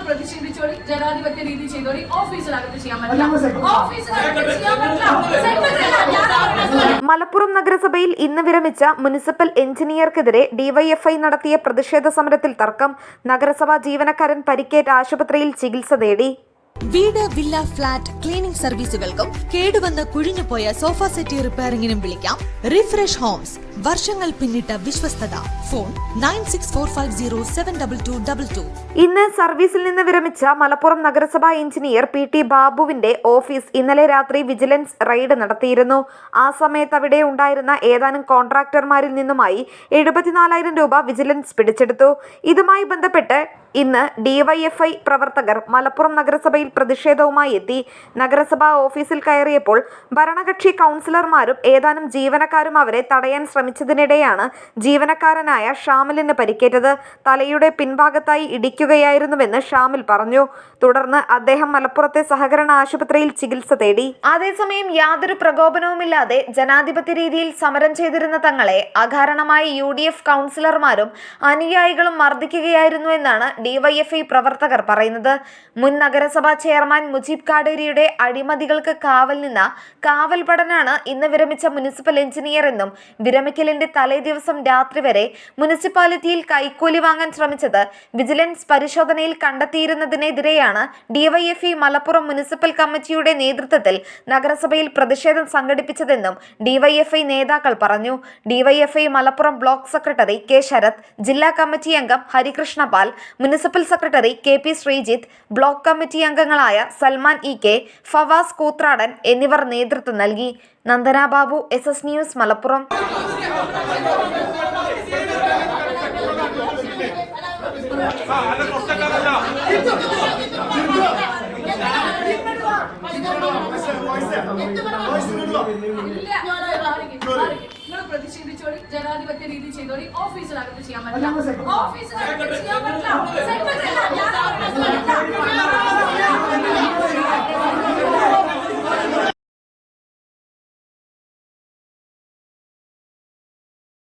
പ്രതിഷേധിച്ചോളി, ജനാധിപത്യ രീതി ചെയ്തോളി, ഓഫീസിനകത്ത് ചെയ്യാൻ പറ്റില്ല. മലപ്പുറം നഗരസഭയിൽ ഇന്ന് വിരമിച്ച മുനിസിപ്പൽ എഞ്ചിനീയർക്കെതിരെ ഡിവൈഎഫ്ഐ നടത്തിയ പ്രതിഷേധ സമരത്തിൽ തർക്കം. നഗരസഭാ ജീവനക്കാരൻ പരിക്കേറ്റ് ആശുപത്രിയിൽ ചികിത്സ തേടി. വീട്, വില്ല, ഫ്ളാറ്റ് ക്ലീനിംഗ് സർവീസുകൾക്കും കേടുവന്ന് കുഴിഞ്ഞുപോയ സോഫ സെറ്റ് റിപ്പയറിംഗിനും വിളിക്കാം റിഫ്രഷ് ഹോംസ്. വർഷങ്ങൾ പിന്നിട്ട വിശ്വസ്തത. ഫോൺ 9645072222. ഇന്ന് സർവീസിൽ നിന്ന് വിരമിച്ച മലപ്പുറം നഗരസഭാ എഞ്ചിനീയർ PT ബാബുവിന്റെ ഓഫീസ് ഇന്നലെ രാത്രി വിജിലൻസ് റെയ്ഡ് നടത്തിയിരുന്നു. ആ സമയത്ത് അവിടെ ഉണ്ടായിരുന്ന ഏതാനും കോൺട്രാക്ടർമാരിൽ നിന്നുമായി 74,000 രൂപ വിജിലൻസ് പിടിച്ചെടുത്തു. ഇതുമായി ബന്ധപ്പെട്ട് ഇന്ന് ഡിവൈഎഫ്ഐ പ്രവർത്തകർ മലപ്പുറം നഗരസഭയിൽ പ്രതിഷേധവുമായി എത്തി. നഗരസഭാ ഓഫീസിൽ കയറിയപ്പോൾ ഭരണകക്ഷി കൗൺസിലർമാരും ഏതാനും ജീവനക്കാരും അവരെ തടയാൻ ശ്രമിച്ചതിനിടെയാണ് ജീവനക്കാരനായ ഷാമിലിന് പരിക്കേറ്റത്. തലയുടെ പിൻഭാഗത്തായി ഇടിക്കുകയായിരുന്നുവെന്ന് ഷാമിൽ പറഞ്ഞു. തുടർന്ന് അദ്ദേഹം മലപ്പുറത്തെ സഹകരണ ആശുപത്രിയിൽ ചികിത്സ തേടി. അതേസമയം യാതൊരു പ്രകോപനവുമില്ലാതെ ജനാധിപത്യ രീതിയിൽ സമരം ചെയ്തിരുന്ന തങ്ങളെ അകാരണമായി UDF കൗൺസിലർമാരും അനുയായികളും മർദ്ദിക്കുകയായിരുന്നുവെന്നാണ് ഡിവൈഎഫ്ഐ പ്രവർത്തകർ പറയുന്നത്. മുൻ നഗരസഭാ ചെയർമാൻ മുജീബ് കാടേരിയുടെ അഴിമതികൾക്ക് കാവൽ നിന്ന കാവൽപടനാണ് ഇന്ന് വിരമിച്ച മുനിസിപ്പൽ എഞ്ചിനീയർ എന്നും വിരമിക്കലിന്റെ തലേ ദിവസം രാത്രി വരെ മുനിസിപ്പാലിറ്റിയിൽ കൈക്കൂലി വാങ്ങാൻ ശ്രമിച്ചത് വിജിലൻസ് പരിശോധനയിൽ കണ്ടെത്തിയിരുന്നതിനെതിരെയാണ് ഡിവൈഎഫ്ഐ മലപ്പുറം മുനിസിപ്പൽ കമ്മിറ്റിയുടെ നേതൃത്വത്തിൽ നഗരസഭയിൽ പ്രതിഷേധം സംഘടിപ്പിച്ചതെന്നും ഡിവൈഎഫ്ഐ നേതാക്കൾ പറഞ്ഞു. DYFI Malappuram block secretary K Sarath, ജില്ലാ കമ്മിറ്റി അംഗം Harikrishna Pal, municipal secretary KP Sreejith, block committee അംഗങ്ങളായ സൽമാൻ EK, ഫവാസ് കൂത്രാടൻ എന്നിവർ നേതൃത്വം നൽകി. Nandana Babu, SS news, Malappuram. പ്രതിഷേധിച്ചോളി, ജനാധിപത്യ രീതി ചെയ്തോളി, ഓഫീസിനകത്ത് ചെയ്യാൻ പറ്റില്ല.